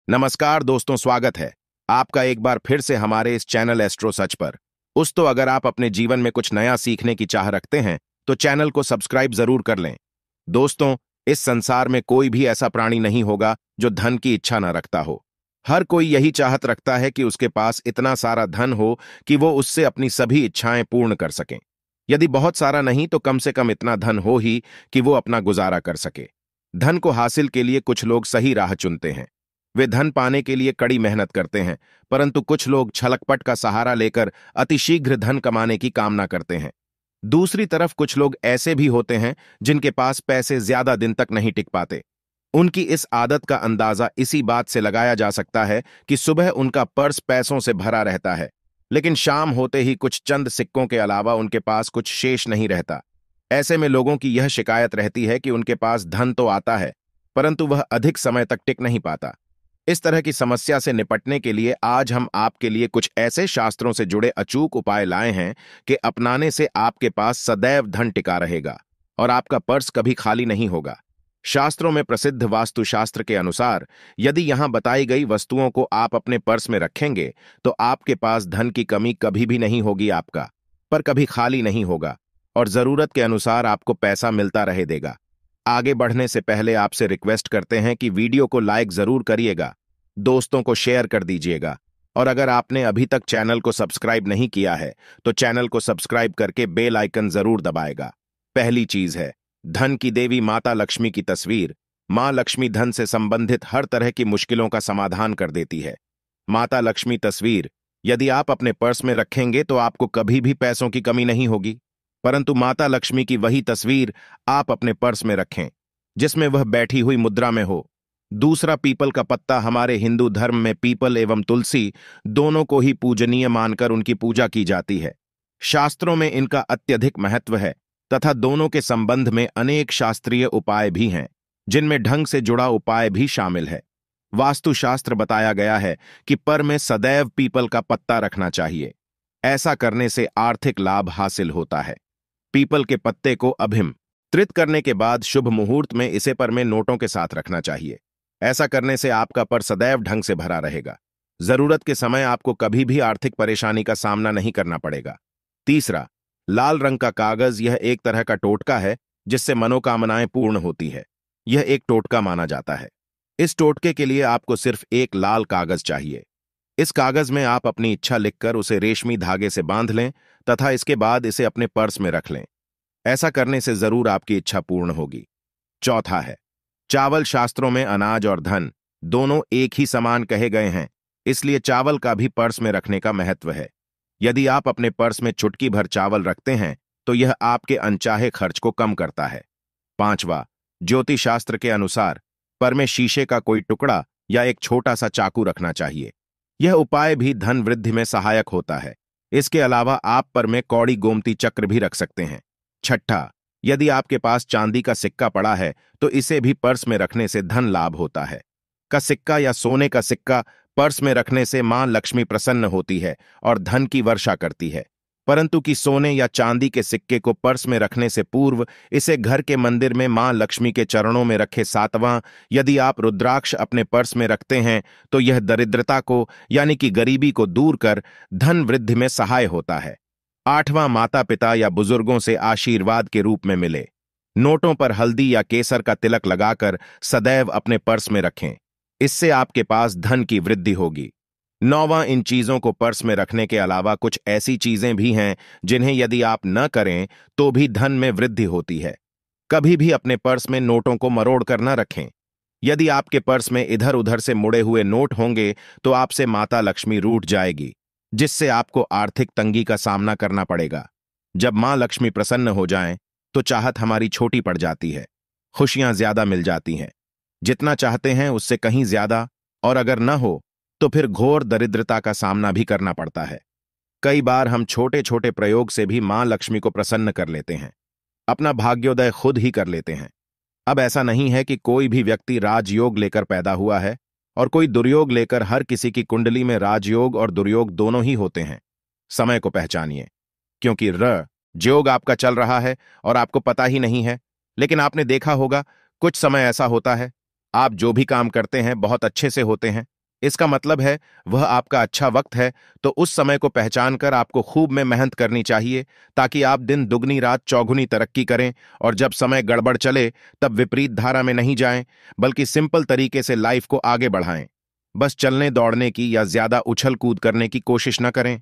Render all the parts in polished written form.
नमस्कार दोस्तों, स्वागत है आपका एक बार फिर से हमारे इस चैनल एस्ट्रो सच पर। तो अगर आप अपने जीवन में कुछ नया सीखने की चाह रखते हैं तो चैनल को सब्सक्राइब जरूर कर लें। दोस्तों, इस संसार में कोई भी ऐसा प्राणी नहीं होगा जो धन की इच्छा न रखता हो। हर कोई यही चाहत रखता है कि उसके पास इतना सारा धन हो कि वो उससे अपनी सभी इच्छाएं पूर्ण कर सकें। यदि बहुत सारा नहीं तो कम से कम इतना धन हो ही कि वो अपना गुजारा कर सके। धन को हासिल के लिए कुछ लोग सही राह चुनते हैं। वे धन पाने के लिए कड़ी मेहनत करते हैं, परंतु कुछ लोग छलकपट का सहारा लेकर अतिशीघ्र धन कमाने की कामना करते हैं। दूसरी तरफ कुछ लोग ऐसे भी होते हैं जिनके पास पैसे ज्यादा दिन तक नहीं टिक पाते। उनकी इस आदत का अंदाजा इसी बात से लगाया जा सकता है कि सुबह उनका पर्स पैसों से भरा रहता है, लेकिन शाम होते ही कुछ चंद सिक्कों के अलावा उनके पास कुछ शेष नहीं रहता। ऐसे में लोगों की यह शिकायत रहती है कि उनके पास धन तो आता है, परंतु वह अधिक समय तक टिक नहीं पाता। इस तरह की समस्या से निपटने के लिए आज हम आपके लिए कुछ ऐसे शास्त्रों से जुड़े अचूक उपाय लाए हैं कि अपनाने से आपके पास सदैव धन टिका रहेगा और आपका पर्स कभी खाली नहीं होगा। शास्त्रों में प्रसिद्ध वास्तुशास्त्र के अनुसार यदि यहां बताई गई वस्तुओं को आप अपने पर्स में रखेंगे तो आपके पास धन की कमी कभी भी नहीं होगी, आपका पर कभी खाली नहीं होगा और जरूरत के अनुसार आपको पैसा मिलता रहे देगा। आगे बढ़ने से पहले आपसे रिक्वेस्ट करते हैं कि वीडियो को लाइक जरूर करिएगा, दोस्तों को शेयर कर दीजिएगा और अगर आपने अभी तक चैनल को सब्सक्राइब नहीं किया है तो चैनल को सब्सक्राइब करके बेल आइकन जरूर दबाएगा। पहली चीज है धन की देवी माता लक्ष्मी की तस्वीर। मां लक्ष्मी धन से संबंधित हर तरह की मुश्किलों का समाधान कर देती है। माता लक्ष्मी तस्वीर यदि आप अपने पर्स में रखेंगे तो आपको कभी भी पैसों की कमी नहीं होगी, परंतु माता लक्ष्मी की वही तस्वीर आप अपने पर्स में रखें जिसमें वह बैठी हुई मुद्रा में हो। दूसरा, पीपल का पत्ता। हमारे हिंदू धर्म में पीपल एवं तुलसी दोनों को ही पूजनीय मानकर उनकी पूजा की जाती है। शास्त्रों में इनका अत्यधिक महत्व है तथा दोनों के संबंध में अनेक शास्त्रीय उपाय भी हैं जिनमें ढंग से जुड़ा उपाय भी शामिल है। वास्तुशास्त्र बताया गया है कि पर में सदैव पीपल का पत्ता रखना चाहिए। ऐसा करने से आर्थिक लाभ हासिल होता है। पीपल के पत्ते को अभिमंत्रित करने के बाद शुभ मुहूर्त में इसे पर में नोटों के साथ रखना चाहिए। ऐसा करने से आपका पर सदैव ढंग से भरा रहेगा। जरूरत के समय आपको कभी भी आर्थिक परेशानी का सामना नहीं करना पड़ेगा। तीसरा, लाल रंग का कागज। यह एक तरह का टोटका है जिससे मनोकामनाएं पूर्ण होती है। यह एक टोटका माना जाता है। इस टोटके के लिए आपको सिर्फ एक लाल कागज चाहिए। इस कागज में आप अपनी इच्छा लिखकर उसे रेशमी धागे से बांध लें तथा इसके बाद इसे अपने पर्स में रख लें। ऐसा करने से जरूर आपकी इच्छा पूर्ण होगी। चौथा है चावल। शास्त्रों में अनाज और धन दोनों एक ही समान कहे गए हैं, इसलिए चावल का भी पर्स में रखने का महत्व है। यदि आप अपने पर्स में चुटकी भर चावल रखते हैं तो यह आपके अनचाहे खर्च को कम करता है। पांचवा, ज्योतिष शास्त्र के अनुसार पर में शीशे का कोई टुकड़ा या एक छोटा सा चाकू रखना चाहिए। यह उपाय भी धन वृद्धि में सहायक होता है। इसके अलावा आप पर में कौड़ी गोमती चक्र भी रख सकते हैं। छठा, यदि आपके पास चांदी का सिक्का पड़ा है तो इसे भी पर्स में रखने से धन लाभ होता है। का सिक्का या सोने का सिक्का पर्स में रखने से मां लक्ष्मी प्रसन्न होती है और धन की वर्षा करती है, परंतु कि सोने या चांदी के सिक्के को पर्स में रखने से पूर्व इसे घर के मंदिर में मां लक्ष्मी के चरणों में रखे। सातवां, यदि आप रुद्राक्ष अपने पर्स में रखते हैं तो यह दरिद्रता को यानी कि गरीबी को दूर कर धन वृद्धि में सहाय होता है। आठवां, माता पिता या बुजुर्गों से आशीर्वाद के रूप में मिले। नोटों पर हल्दी या केसर का तिलक लगाकर सदैव अपने पर्स में रखें, इससे आपके पास धन की वृद्धि होगी। नौवां, इन चीजों को पर्स में रखने के अलावा कुछ ऐसी चीजें भी हैं जिन्हें यदि आप न करें तो भी धन में वृद्धि होती है। कभी भी अपने पर्स में नोटों को मरोड़ कर न रखें। यदि आपके पर्स में इधर उधर से मुड़े हुए नोट होंगे तो आपसे माता लक्ष्मी रूठ जाएगी, जिससे आपको आर्थिक तंगी का सामना करना पड़ेगा। जब मां लक्ष्मी प्रसन्न हो जाएं तो चाहत हमारी छोटी पड़ जाती है, खुशियां ज्यादा मिल जाती हैं, जितना चाहते हैं उससे कहीं ज्यादा, और अगर न हो तो फिर घोर दरिद्रता का सामना भी करना पड़ता है। कई बार हम छोटे छोटे प्रयोग से भी मां लक्ष्मी को प्रसन्न कर लेते हैं, अपना भाग्योदय खुद ही कर लेते हैं। अब ऐसा नहीं है कि कोई भी व्यक्ति राजयोग लेकर पैदा हुआ है और कोई दुर्योग लेकर। हर किसी की कुंडली में राजयोग और दुर्योग दोनों ही होते हैं। समय को पहचानिए, क्योंकि योग आपका चल रहा है और आपको पता ही नहीं है। लेकिन आपने देखा होगा कुछ समय ऐसा होता है आप जो भी काम करते हैं बहुत अच्छे से होते हैं, इसका मतलब है वह आपका अच्छा वक्त है, तो उस समय को पहचान कर आपको खूब में मेहनत करनी चाहिए, ताकि आप दिन दुगनी रात चौगुनी तरक्की करें, और जब समय गड़बड़ चले तब विपरीत धारा में नहीं जाएं, बल्कि सिंपल तरीके से लाइफ को आगे बढ़ाएं। बस चलने दौड़ने की या ज्यादा उछल कूद करने की कोशिश न करें।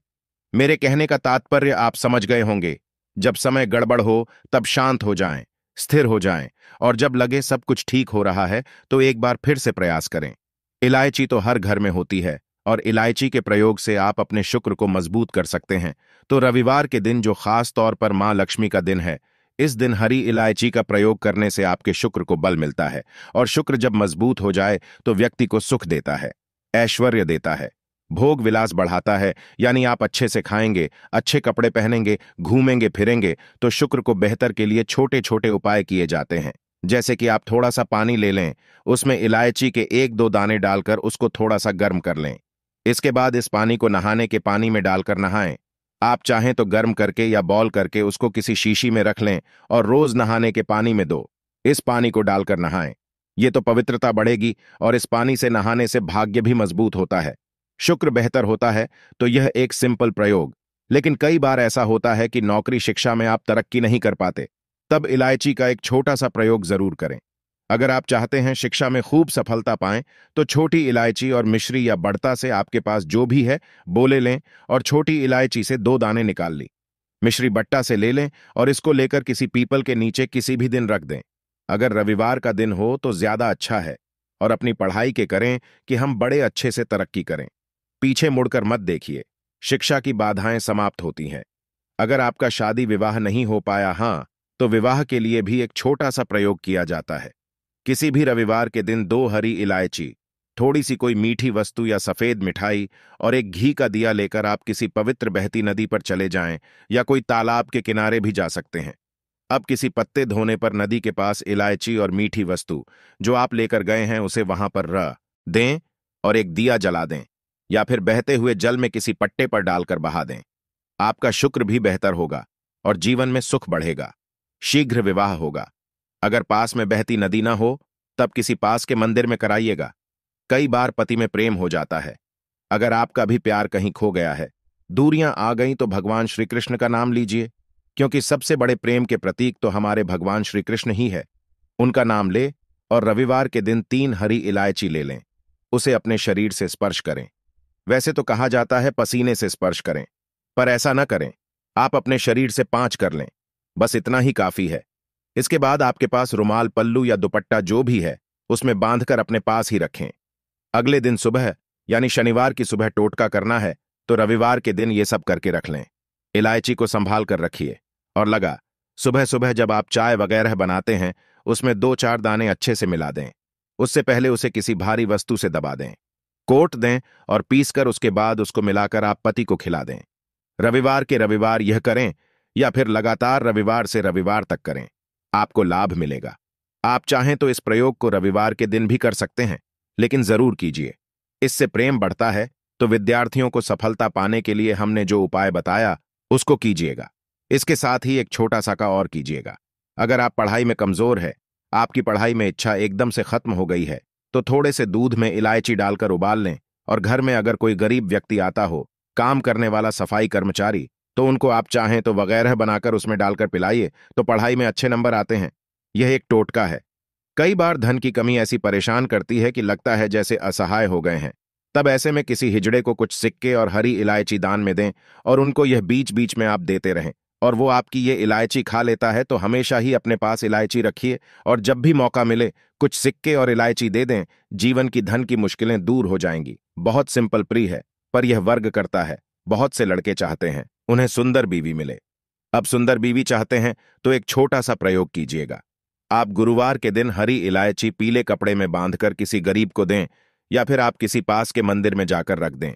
मेरे कहने का तात्पर्य आप समझ गए होंगे। जब समय गड़बड़ हो तब शांत हो जाएं, स्थिर हो जाएं, और जब लगे सब कुछ ठीक हो रहा है तो एक बार फिर से प्रयास करें। इलायची तो हर घर में होती है, और इलायची के प्रयोग से आप अपने शुक्र को मजबूत कर सकते हैं। तो रविवार के दिन, जो खास तौर पर मां लक्ष्मी का दिन है, इस दिन हरी इलायची का प्रयोग करने से आपके शुक्र को बल मिलता है, और शुक्र जब मजबूत हो जाए तो व्यक्ति को सुख देता है, ऐश्वर्य देता है, भोग विलास बढ़ाता है। यानी आप अच्छे से खाएंगे, अच्छे कपड़े पहनेंगे, घूमेंगे फिरेंगे, तो शुक्र को बेहतर के लिए छोटे छोटे उपाय किए जाते हैं। जैसे कि आप थोड़ा सा पानी ले लें, उसमें इलायची के 1-2 दाने डालकर उसको थोड़ा सा गर्म कर लें। इसके बाद इस पानी को नहाने के पानी में डालकर नहाएं। आप चाहें तो गर्म करके या बॉल करके उसको किसी शीशी में रख लें और रोज नहाने के पानी में दो इस पानी को डालकर नहाएं। ये तो पवित्रता बढ़ेगी, और इस पानी से नहाने से भाग्य भी मजबूत होता है, शुक्र बेहतर होता है। तो यह एक सिंपल प्रयोग, लेकिन कई बार ऐसा होता है कि नौकरी शिक्षा में आप तरक्की नहीं कर पाते, तब इलायची का एक छोटा सा प्रयोग जरूर करें। अगर आप चाहते हैं शिक्षा में खूब सफलता पाएं, तो छोटी इलायची और मिश्री या बड़ता से आपके पास जो भी है बोले लें, और छोटी इलायची से 2 दाने निकाल ली। मिश्री बट्टा से ले लें और इसको लेकर किसी पीपल के नीचे किसी भी दिन रख दें। अगर रविवार का दिन हो तो ज्यादा अच्छा है, और अपनी पढ़ाई के करें कि हम बड़े अच्छे से तरक्की करें। पीछे मुड़कर मत देखिए, शिक्षा की बाधाएं समाप्त होती हैं। अगर आपका शादी विवाह नहीं हो पाया, हाँ, तो विवाह के लिए भी एक छोटा सा प्रयोग किया जाता है। किसी भी रविवार के दिन 2 हरी इलायची, थोड़ी सी कोई मीठी वस्तु या सफेद मिठाई और एक घी का दिया लेकर आप किसी पवित्र बहती नदी पर चले जाएं, या कोई तालाब के किनारे भी जा सकते हैं। अब किसी पत्ते धोने पर नदी के पास इलायची और मीठी वस्तु जो आप लेकर गए हैं उसे वहां पर रख दें, और एक दिया जला दें, या फिर बहते हुए जल में किसी पट्टे पर डालकर बहा दें। आपका शुक्र भी बेहतर होगा और जीवन में सुख बढ़ेगा, शीघ्र विवाह होगा। अगर पास में बहती नदी ना हो, तब किसी पास के मंदिर में कराइएगा। कई बार पति में प्रेम हो जाता है। अगर आपका भी प्यार कहीं खो गया है, दूरियां आ गईं, तो भगवान श्री कृष्ण का नाम लीजिए, क्योंकि सबसे बड़े प्रेम के प्रतीक तो हमारे भगवान श्री कृष्ण ही है। उनका नाम ले, और रविवार के दिन 3 हरी इलायची ले लें, उसे अपने शरीर से स्पर्श करें। वैसे तो कहा जाता है पसीने से स्पर्श करें, पर ऐसा न करें, आप अपने शरीर से 5 कर लें, बस इतना ही काफी है। इसके बाद आपके पास रुमाल, पल्लू या दुपट्टा जो भी है उसमें बांधकर अपने पास ही रखें। अगले दिन सुबह, यानी शनिवार की सुबह टोटका करना है, तो रविवार के दिन ये सब करके रख लें। इलायची को संभाल कर रखिए, और लगा सुबह सुबह जब आप चाय वगैरह बनाते हैं उसमें 2-4 दाने अच्छे से मिला दें। उससे पहले उसे किसी भारी वस्तु से दबा दें, कोट दें, और पीसकर उसके बाद उसको मिलाकर आप पति को खिला दें। रविवार के रविवार यह करें, या फिर लगातार रविवार से रविवार तक करें, आपको लाभ मिलेगा। आप चाहें तो इस प्रयोग को रविवार के दिन भी कर सकते हैं, लेकिन जरूर कीजिए, इससे प्रेम बढ़ता है। तो विद्यार्थियों को सफलता पाने के लिए हमने जो उपाय बताया उसको कीजिएगा। इसके साथ ही एक छोटा सा का और कीजिएगा। अगर आप पढ़ाई में कमजोर है, आपकी पढ़ाई में इच्छा एकदम से खत्म हो गई है, तो थोड़े से दूध में इलायची डालकर उबाल लें, और घर में अगर कोई गरीब व्यक्ति आता हो, काम करने वाला सफाई कर्मचारी, तो उनको आप चाहें तो वगैरह बनाकर उसमें डालकर पिलाइए, तो पढ़ाई में अच्छे नंबर आते हैं। यह एक टोटका है। कई बार धन की कमी ऐसी परेशान करती है कि लगता है जैसे असहाय हो गए हैं। तब ऐसे में किसी हिजड़े को कुछ सिक्के और हरी इलायची दान में दें, और उनको यह बीच बीच में आप देते रहें, और वो आपकी ये इलायची खा लेता है। तो हमेशा ही अपने पास इलायची रखिए, और जब भी मौका मिले कुछ सिक्के और इलायची दे दें। जीवन की धन की मुश्किलें दूर हो जाएंगी। बहुत सिंपल प्रिय है, पर यह वर्ग करता है। बहुत से लड़के चाहते हैं उन्हें सुंदर बीवी मिले। अब सुंदर बीवी चाहते हैं तो एक छोटा सा प्रयोग कीजिएगा। आप गुरुवार के दिन हरी इलायची पीले कपड़े में बांधकर किसी गरीब को दें, या फिर आप किसी पास के मंदिर में जाकर रख दें।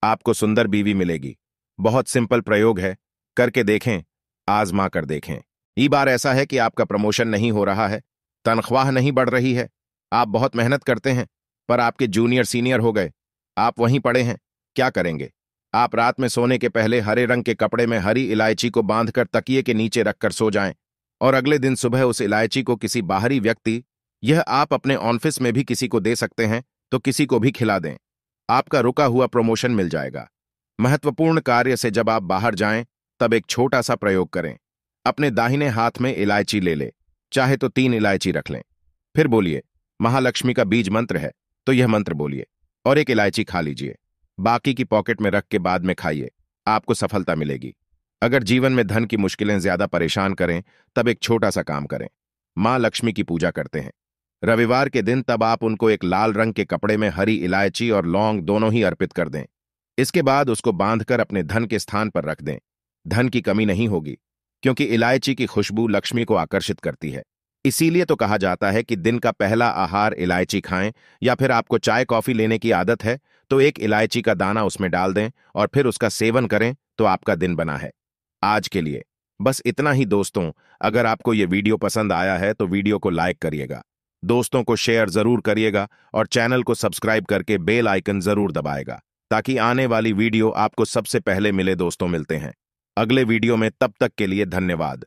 आपको सुंदर बीवी मिलेगी। बहुत सिंपल प्रयोग है, करके देखें, आजमा कर देखें। ये बार ऐसा है कि आपका प्रमोशन नहीं हो रहा है, तनख्वाह नहीं बढ़ रही है, आप बहुत मेहनत करते हैं, पर आपके जूनियर सीनियर हो गए, आप वहीं पड़े हैं। क्या करेंगे? आप रात में सोने के पहले हरे रंग के कपड़े में हरी इलायची को बांधकर तकिए के नीचे रखकर सो जाएं, और अगले दिन सुबह उस इलायची को किसी बाहरी व्यक्ति, यह आप अपने ऑफिस में भी किसी को दे सकते हैं, तो किसी को भी खिला दें। आपका रुका हुआ प्रमोशन मिल जाएगा। महत्वपूर्ण कार्य से जब आप बाहर जाएं, तब एक छोटा सा प्रयोग करें। अपने दाहिने हाथ में इलायची ले ले, चाहे तो 3 इलायची रख लें। फिर बोलिए, महालक्ष्मी का बीज मंत्र है, तो यह मंत्र बोलिए और एक इलायची खा लीजिए। बाकी की पॉकेट में रख के बाद में खाइए, आपको सफलता मिलेगी। अगर जीवन में धन की मुश्किलें ज्यादा परेशान करें, तब एक छोटा सा काम करें। मां लक्ष्मी की पूजा करते हैं रविवार के दिन, तब आप उनको एक लाल रंग के कपड़े में हरी इलायची और लौंग दोनों ही अर्पित कर दें। इसके बाद उसको बांधकर अपने धन के स्थान पर रख दें। धन की कमी नहीं होगी, क्योंकि इलायची की खुशबू लक्ष्मी को आकर्षित करती है। इसीलिए तो कहा जाता है कि दिन का पहला आहार इलायची खाएं, या फिर आपको चाय कॉफी लेने की आदत है तो एक इलायची का दाना उसमें डाल दें और फिर उसका सेवन करें, तो आपका दिन बना है। आज के लिए बस इतना ही दोस्तों। अगर आपको ये वीडियो पसंद आया है तो वीडियो को लाइक करिएगा, दोस्तों को शेयर जरूर करिएगा और चैनल को सब्सक्राइब करके बेल आइकन जरूर दबाएगा, ताकि आने वाली वीडियो आपको सबसे पहले मिले। दोस्तों, मिलते हैं अगले वीडियो में, तब तक के लिए धन्यवाद।